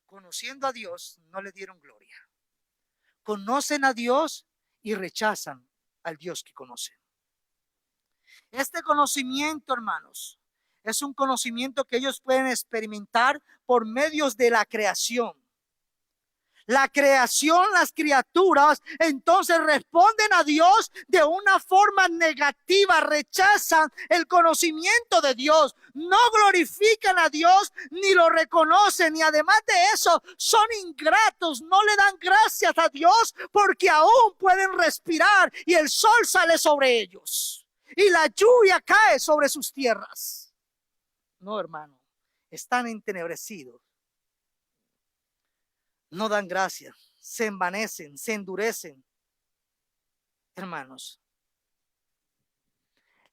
Conociendo a Dios, no le dieron gloria. Conocen a Dios y rechazan al Dios que conocen. Este conocimiento, hermanos, es un conocimiento que ellos pueden experimentar por medios de la creación. La creación, las criaturas, entonces responden a Dios de una forma negativa, rechazan el conocimiento de Dios, no glorifican a Dios ni lo reconocen, y además de eso son ingratos, no le dan gracias a Dios porque aún pueden respirar y el sol sale sobre ellos y la lluvia cae sobre sus tierras. No, hermano, están entenebrecidos. No dan gracias, se envanecen, se endurecen. Hermanos,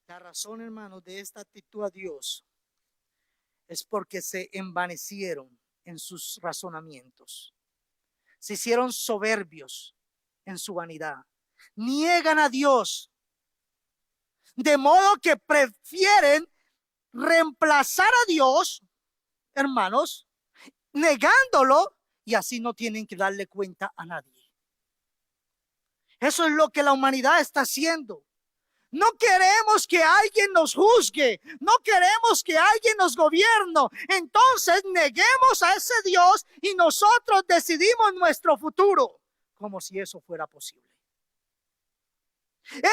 la razón, hermanos, de esta actitud a Dios es porque se envanecieron en sus razonamientos. Se hicieron soberbios en su vanidad. Niegan a Dios, de modo que prefieren reemplazar a Dios, hermanos, negándolo, y así no tienen que darle cuenta a nadie. Eso es lo que la humanidad está haciendo. No queremos que alguien nos juzgue, no queremos que alguien nos gobierne. Entonces neguemos a ese Dios y nosotros decidimos nuestro futuro, como si eso fuera posible.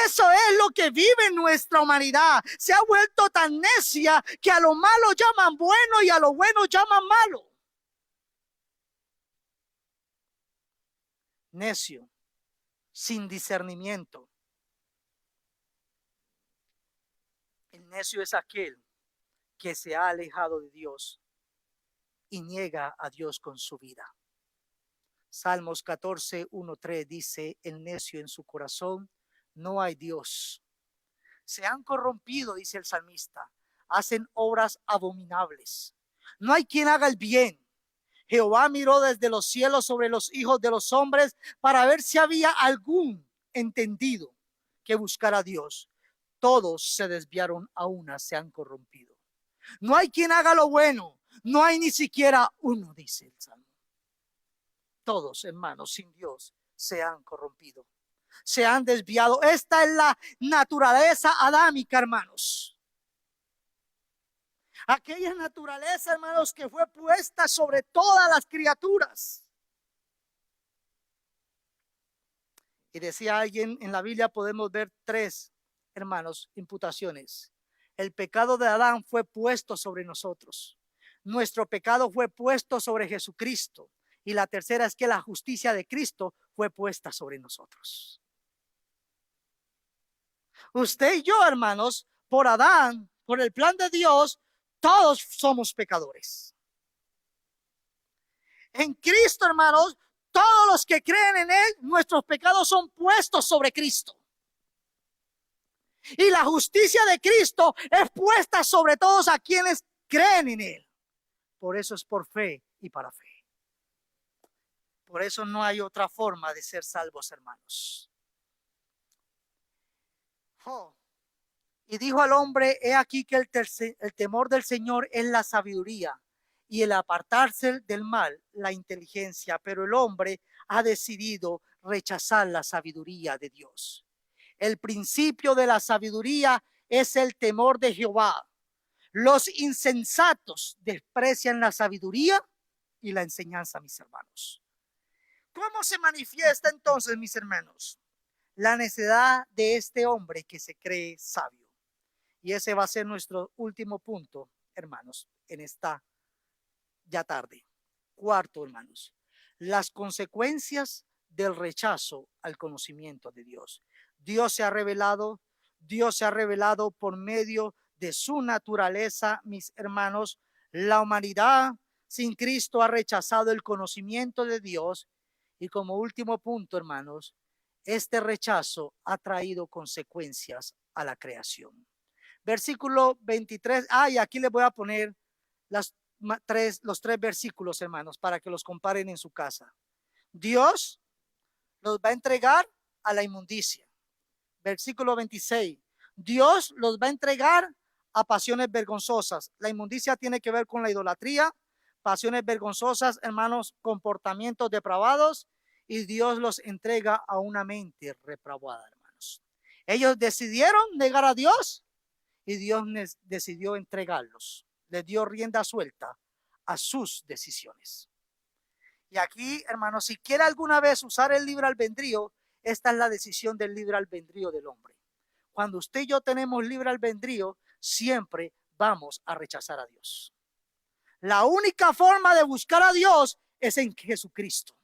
Eso es lo que vive nuestra humanidad. Se ha vuelto tan necia que a lo malo llaman bueno y a lo bueno llaman malo. Necio, sin discernimiento. El necio es aquel que se ha alejado de Dios y niega a Dios con su vida. Salmos 14, 1, 3 dice: el necio en su corazón no hay Dios. Se han corrompido, dice el salmista, hacen obras abominables. No hay quien haga el bien. Jehová miró desde los cielos sobre los hijos de los hombres para ver si había algún entendido que buscara a Dios. Todos se desviaron, a una se han corrompido. No hay quien haga lo bueno, no hay ni siquiera uno, dice el Salmo. Todos, hermanos, sin Dios se han corrompido, se han desviado. Esta es la naturaleza adámica, hermanos. Aquella naturaleza, hermanos, que fue puesta sobre todas las criaturas. Y decía alguien, en la Biblia podemos ver tres, hermanos, imputaciones. El pecado de Adán fue puesto sobre nosotros. Nuestro pecado fue puesto sobre Jesucristo. Y la tercera es que la justicia de Cristo fue puesta sobre nosotros. Usted y yo, hermanos, por Adán, por el plan de Dios, todos somos pecadores. En Cristo, hermanos, todos los que creen en Él, nuestros pecados son puestos sobre Cristo. Y la justicia de Cristo es puesta sobre todos a quienes creen en Él. Por eso es por fe y para fe. Por eso no hay otra forma de ser salvos, hermanos. Y dijo al hombre: he aquí que el temor del Señor es la sabiduría, y el apartarse del mal, la inteligencia. Pero el hombre ha decidido rechazar la sabiduría de Dios. El principio de la sabiduría es el temor de Jehová. Los insensatos desprecian la sabiduría y la enseñanza, mis hermanos. ¿Cómo se manifiesta entonces, mis hermanos? La necedad de este hombre que se cree sabio. Y ese va a ser nuestro último punto, hermanos, en esta ya tarde. Cuarto, hermanos, las consecuencias del rechazo al conocimiento de Dios. Dios se ha revelado por medio de su naturaleza, mis hermanos. La humanidad sin Cristo ha rechazado el conocimiento de Dios. Y como último punto, hermanos, este rechazo ha traído consecuencias a la creación. Versículo 23. Y aquí les voy a poner los tres versículos, hermanos, para que los comparen en su casa. Dios los va a entregar a la inmundicia. Versículo 26. Dios los va a entregar a pasiones vergonzosas. La inmundicia tiene que ver con la idolatría, pasiones vergonzosas, hermanos, comportamientos depravados, y Dios los entrega a una mente reprobada, hermanos. Ellos decidieron negar a Dios y Dios decidió entregarlos. Les dio rienda suelta a sus decisiones. Y aquí, hermanos, si quiere alguna vez usar el libre albedrío, esta es la decisión del libre albedrío del hombre. Cuando usted y yo tenemos libre albedrío, siempre vamos a rechazar a Dios. La única forma de buscar a Dios es en Jesucristo.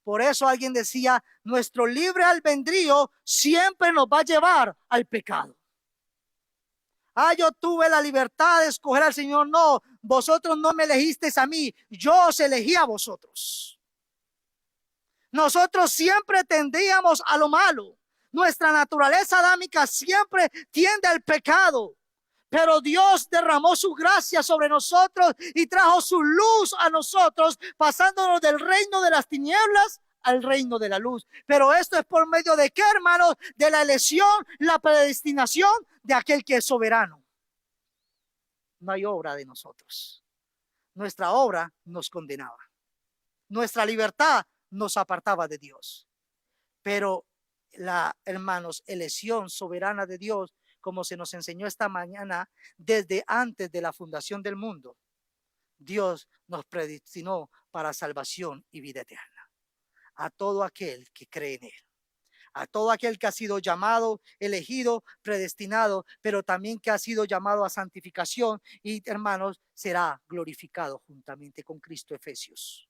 Por eso alguien decía, nuestro libre albedrío siempre nos va a llevar al pecado. Yo tuve la libertad de escoger al Señor. No, vosotros no me elegisteis a mí, yo os elegí a vosotros. Nosotros siempre tendíamos a lo malo. Nuestra naturaleza adámica siempre tiende al pecado. Pero Dios derramó su gracia sobre nosotros y trajo su luz a nosotros, pasándonos del reino de las tinieblas al reino de la luz. Pero esto es por medio de ¿qué, hermanos? De la elección, la predestinación de aquel que es soberano. No hay obra de nosotros. Nuestra obra nos condenaba. Nuestra libertad nos apartaba de Dios. Pero la, hermanos, elección soberana de Dios, como se nos enseñó esta mañana, desde antes de la fundación del mundo, Dios nos predestinó para salvación y vida eterna. A todo aquel que cree en él, a todo aquel que ha sido llamado, elegido, predestinado, pero también que ha sido llamado a santificación y, hermanos, será glorificado juntamente con Cristo. Efesios.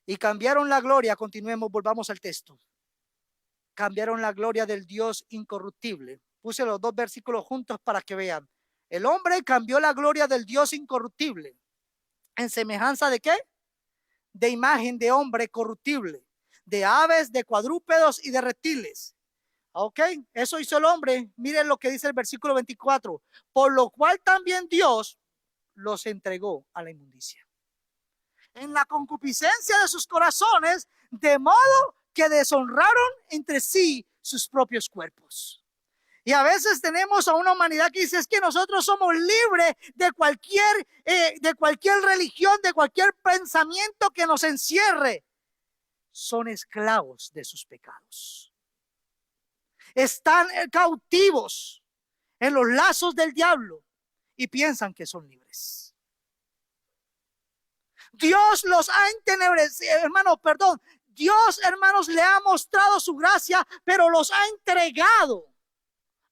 Y cambiaron la gloria, continuemos, volvamos al texto. Cambiaron la gloria del Dios incorruptible. Puse los dos versículos juntos para que vean. El hombre cambió la gloria del Dios incorruptible. ¿En semejanza de qué? De imagen de hombre corruptible, de aves, de cuadrúpedos y de reptiles. Ok, eso hizo el hombre. Miren lo que dice el versículo 24. Por lo cual también Dios los entregó a la inmundicia, en la concupiscencia de sus corazones, de modo que deshonraron entre sí sus propios cuerpos. Y a veces tenemos a una humanidad que dice, es que nosotros somos libres de cualquier religión, de cualquier pensamiento que nos encierre. Son esclavos de sus pecados. Están cautivos en los lazos del diablo y piensan que son libres. Dios los ha entenebrecido, Dios, hermanos, le ha mostrado su gracia, pero los ha entregado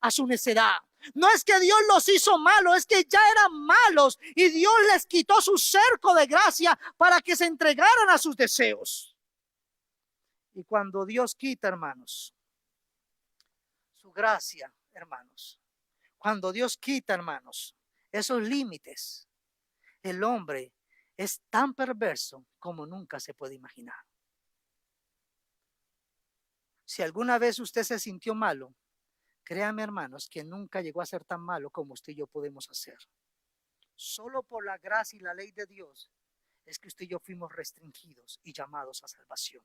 a su necedad. No es que Dios los hizo malos, es que ya eran malos y Dios les quitó su cerco de gracia para que se entregaran a sus deseos. Y cuando Dios quita, hermanos, su gracia, hermanos, cuando Dios quita, hermanos, esos límites, el hombre es tan perverso como nunca se puede imaginar. Si alguna vez usted se sintió malo, créame, hermanos, que nunca llegó a ser tan malo como usted y yo podemos hacer. Solo por la gracia y la ley de Dios es que usted y yo fuimos restringidos y llamados a salvación.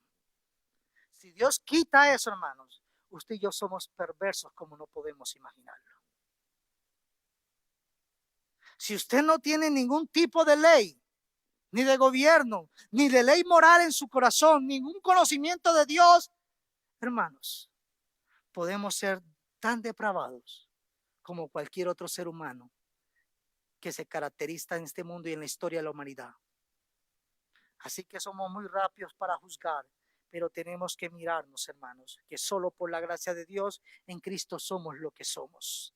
Si Dios quita eso, hermanos, usted y yo somos perversos como no podemos imaginarlo. Si usted no tiene ningún tipo de ley, ni de gobierno, ni de ley moral en su corazón, ningún conocimiento de Dios, hermanos, podemos ser tan depravados como cualquier otro ser humano que se caracteriza en este mundo y en la historia de la humanidad. Así que somos muy rápidos para juzgar, pero tenemos que mirarnos, hermanos, que solo por la gracia de Dios en Cristo somos lo que somos.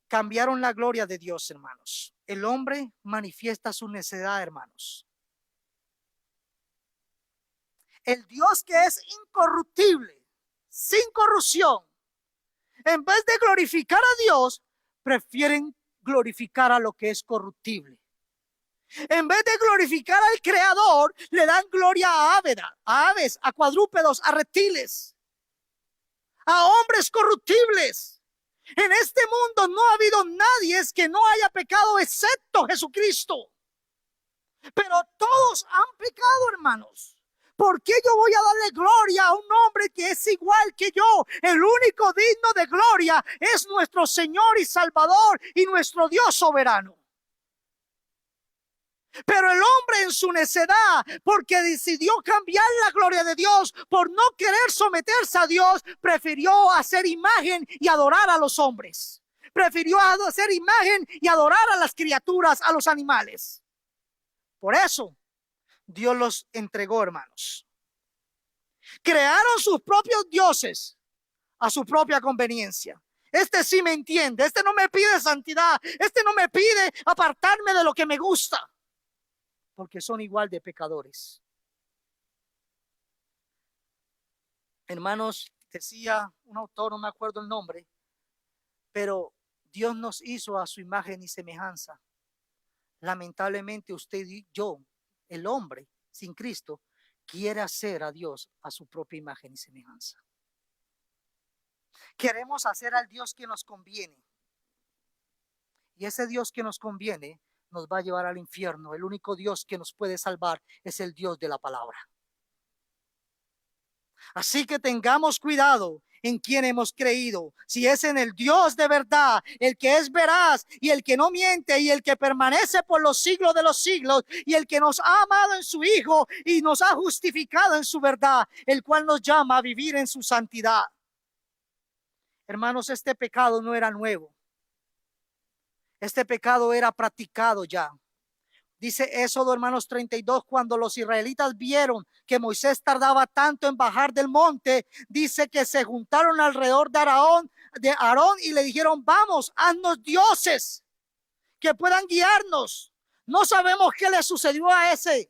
Cambiaron la gloria de Dios, hermanos. El hombre manifiesta su necedad, hermanos. El Dios que es incorruptible, sin corrupción, en vez de glorificar a Dios, prefieren glorificar a lo que es corruptible. En vez de glorificar al Creador, le dan gloria a aves, a cuadrúpedos, a reptiles, a hombres corruptibles. En este mundo no ha habido nadie que no haya pecado excepto Jesucristo. Pero todos han pecado, hermanos. ¿Por qué yo voy a darle gloria a un hombre que es igual que yo? El único digno de gloria es nuestro Señor y Salvador y nuestro Dios soberano. Pero el hombre en su necedad, porque decidió cambiar la gloria de Dios, por no querer someterse a Dios, prefirió hacer imagen y adorar a los hombres. Prefirió hacer imagen y adorar a las criaturas, a los animales. Por eso Dios los entregó, hermanos. Crearon sus propios dioses a su propia conveniencia. Este sí me entiende, este no me pide santidad, este no me pide apartarme de lo que me gusta, porque son igual de pecadores. Hermanos, decía un autor, no me acuerdo el nombre, pero Dios nos hizo a su imagen y semejanza. Lamentablemente usted y yo, el hombre sin Cristo, quiere hacer a Dios a su propia imagen y semejanza. Queremos hacer al Dios que nos conviene. Y ese Dios que nos conviene nos va a llevar al infierno. El único Dios que nos puede salvar es el Dios de la palabra. Así que tengamos cuidado en quien hemos creído. Si es en el Dios de verdad, el que es veraz y el que no miente y el que permanece por los siglos de los siglos y el que nos ha amado en su Hijo y nos ha justificado en su verdad, el cual nos llama a vivir en su santidad. Hermanos, este pecado no era nuevo. Este pecado era practicado ya. Dice Éxodo, hermanos, 32, cuando los israelitas vieron que Moisés tardaba tanto en bajar del monte, dice que se juntaron alrededor de Aarón y le dijeron, vamos, haznos dioses que puedan guiarnos. No sabemos qué le sucedió a ese,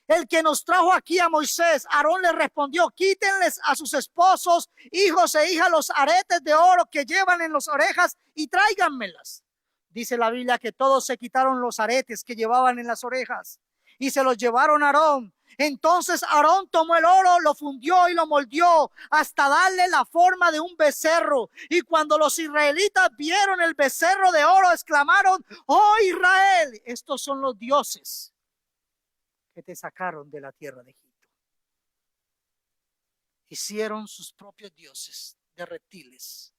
el que nos trajo aquí a Moisés. Aarón le respondió, quítenles a sus esposos, hijos e hijas los aretes de oro que llevan en las orejas y tráiganmelas. Dice la Biblia que todos se quitaron los aretes que llevaban en las orejas y se los llevaron a Aarón. Entonces Aarón tomó el oro, lo fundió y lo moldeó hasta darle la forma de un becerro. Y cuando los israelitas vieron el becerro de oro, exclamaron, oh Israel, estos son los dioses que te sacaron de la tierra de Egipto. Hicieron sus propios dioses de reptiles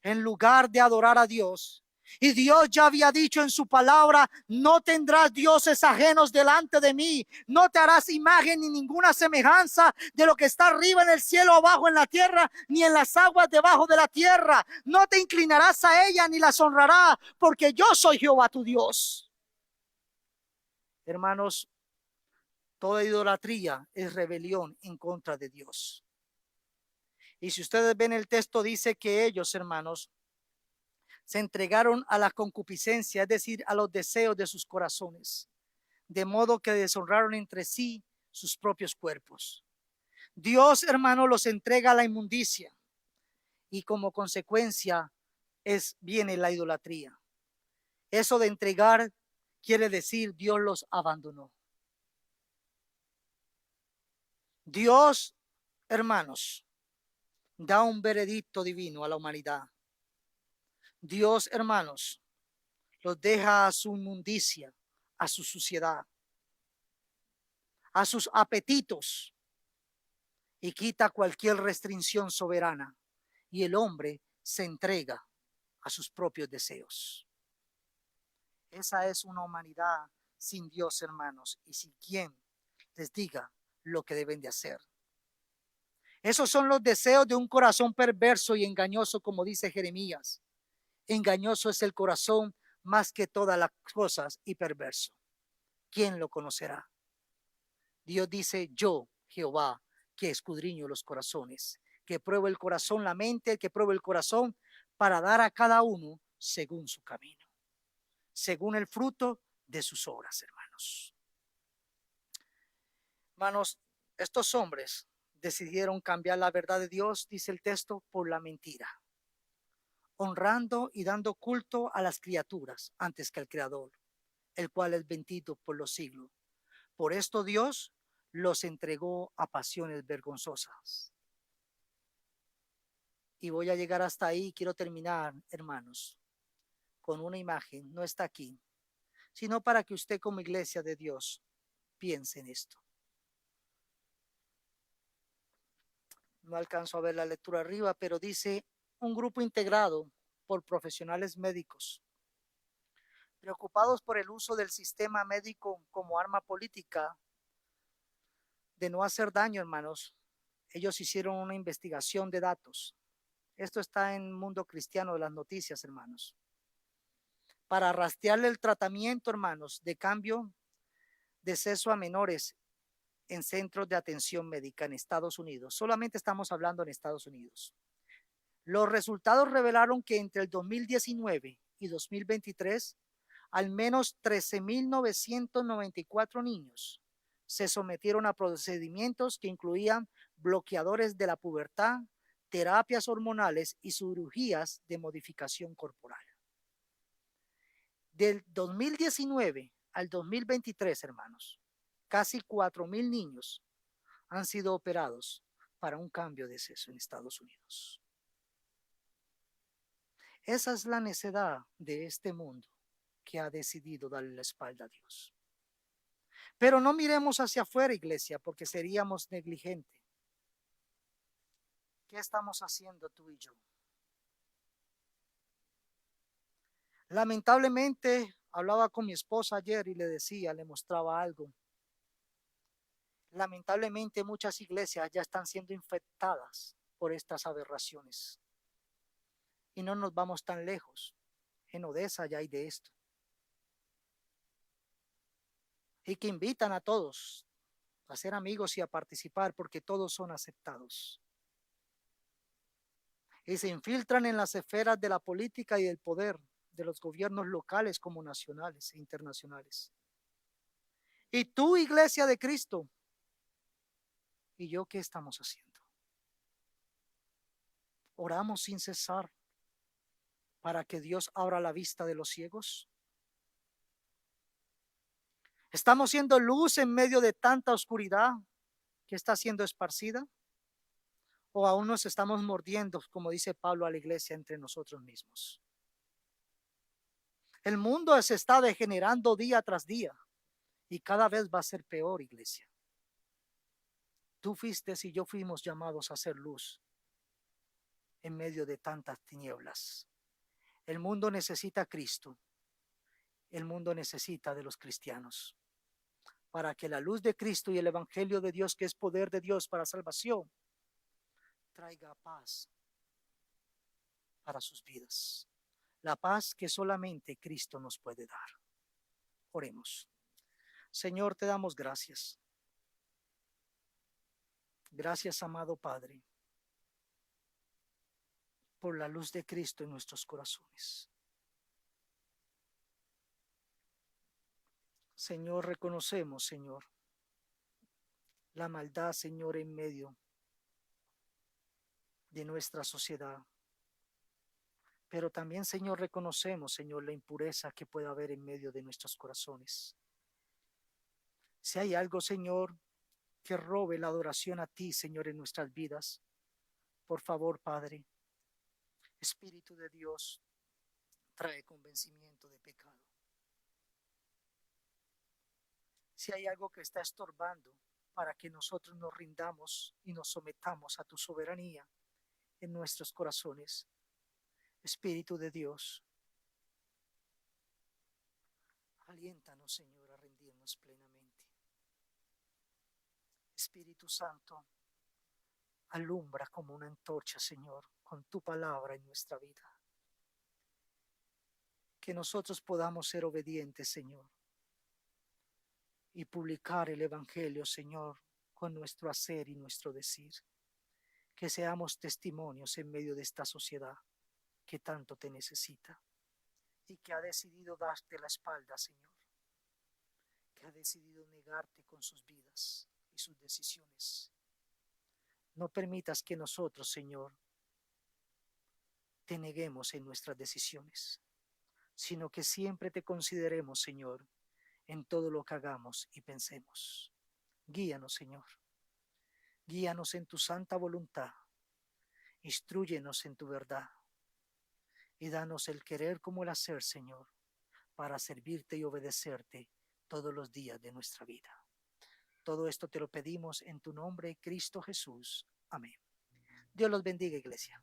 en lugar de adorar a Dios. Y Dios ya había dicho en su palabra, no tendrás dioses ajenos delante de mí, no te harás imagen ni ninguna semejanza de lo que está arriba en el cielo, abajo en la tierra, ni en las aguas debajo de la tierra. No te inclinarás a ella ni las honrarás, porque yo soy Jehová tu Dios. Hermanos, toda idolatría es rebelión en contra de Dios. Y si ustedes ven el texto, dice que ellos, hermanos, se entregaron a la concupiscencia, es decir, a los deseos de sus corazones, de modo que deshonraron entre sí sus propios cuerpos. Dios, hermano, los entrega a la inmundicia y como consecuencia viene la idolatría. Eso de entregar quiere decir Dios los abandonó. Dios, hermanos, da un veredicto divino a la humanidad. Dios, hermanos, los deja a su inmundicia, a su suciedad, a sus apetitos y quita cualquier restricción soberana y el hombre se entrega a sus propios deseos. Esa es una humanidad sin Dios, hermanos, y sin quien les diga lo que deben de hacer. Esos son los deseos de un corazón perverso y engañoso, como dice Jeremías. Engañoso es el corazón más que todas las cosas y perverso. ¿Quién lo conocerá? Dios dice, yo, Jehová, que escudriño los corazones, que pruebo el corazón, la mente, que pruebo el corazón para dar a cada uno según su camino, según el fruto de sus obras, hermanos. Hermanos, estos hombres decidieron cambiar la verdad de Dios, dice el texto, por la mentira, honrando y dando culto a las criaturas antes que al Creador, el cual es bendito por los siglos. Por esto Dios los entregó a pasiones vergonzosas. Y voy a llegar hasta ahí. Quiero terminar, hermanos, con una imagen. No está aquí, sino para que usted como iglesia de Dios piense en esto. No alcanzo a ver la lectura arriba, pero dice un grupo integrado por profesionales médicos, preocupados por el uso del sistema médico como arma política de no hacer daño, hermanos. Ellos hicieron una investigación de datos. Esto está en Mundo Cristiano de las Noticias, hermanos. Para rastrearle el tratamiento, hermanos, de cambio de sexo a menores en centros de atención médica en Estados Unidos. Solamente estamos hablando en Estados Unidos. Los resultados revelaron que entre el 2019 y 2023, al menos 13.994 niños se sometieron a procedimientos que incluían bloqueadores de la pubertad, terapias hormonales y cirugías de modificación corporal. Del 2019 al 2023, hermanos, casi 4.000 niños han sido operados para un cambio de sexo en Estados Unidos. Esa es la necedad de este mundo que ha decidido darle la espalda a Dios. Pero no miremos hacia afuera, iglesia, porque seríamos negligentes. ¿Qué estamos haciendo tú y yo? Lamentablemente, hablaba con mi esposa ayer y le decía, le mostraba algo. Lamentablemente, muchas iglesias ya están siendo infectadas por estas aberraciones. Y no nos vamos tan lejos. En Odessa ya hay de esto. Y que invitan a todos a ser amigos y a participar porque todos son aceptados. Y se infiltran en las esferas de la política y del poder de los gobiernos locales como nacionales e internacionales. Y tú, iglesia de Cristo, ¿y yo qué estamos haciendo? Oramos sin cesar para que Dios abra la vista de los ciegos. ¿Estamos siendo luz en medio de tanta oscuridad que está siendo esparcida? ¿O aún nos estamos mordiendo, como dice Pablo a la iglesia, entre nosotros mismos? El mundo se está degenerando día tras día y cada vez va a ser peor, iglesia. Tú fuiste y yo fuimos llamados a ser luz en medio de tantas tinieblas. El mundo necesita a Cristo. El mundo necesita de los cristianos para que la luz de Cristo y el evangelio de Dios, que es poder de Dios para salvación, traiga paz para sus vidas. La paz que solamente Cristo nos puede dar. Oremos. Señor, te damos gracias. Gracias, amado Padre, por la luz de Cristo en nuestros corazones. Señor, reconocemos, Señor, la maldad, Señor, en medio de nuestra sociedad. Pero también, Señor, reconocemos, Señor, la impureza que puede haber en medio de nuestros corazones. Si hay algo, Señor, que robe la adoración a ti, Señor, en nuestras vidas, por favor, Padre, Espíritu de Dios, trae convencimiento de pecado. Si hay algo que está estorbando para que nosotros nos rindamos y nos sometamos a tu soberanía en nuestros corazones, Espíritu de Dios, aliéntanos, Señor, a rendirnos plenamente. Espíritu Santo, alumbra como una antorcha, Señor, con tu palabra en nuestra vida. Que nosotros podamos ser obedientes, Señor, y publicar el evangelio, Señor, con nuestro hacer y nuestro decir. Que seamos testimonios en medio de esta sociedad que tanto te necesita y que ha decidido darte la espalda, Señor, que ha decidido negarte con sus vidas y sus decisiones. No permitas que nosotros, Señor, te neguemos en nuestras decisiones, sino que siempre te consideremos, Señor, en todo lo que hagamos y pensemos. Guíanos, Señor. Guíanos en tu santa voluntad. Instrúyenos en tu verdad. Y danos el querer como el hacer, Señor, para servirte y obedecerte todos los días de nuestra vida. Todo esto te lo pedimos en tu nombre, Cristo Jesús. Amén. Dios los bendiga, iglesia.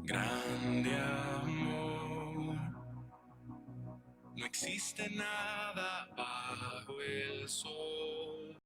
Grande amor, no existe nada bajo el sol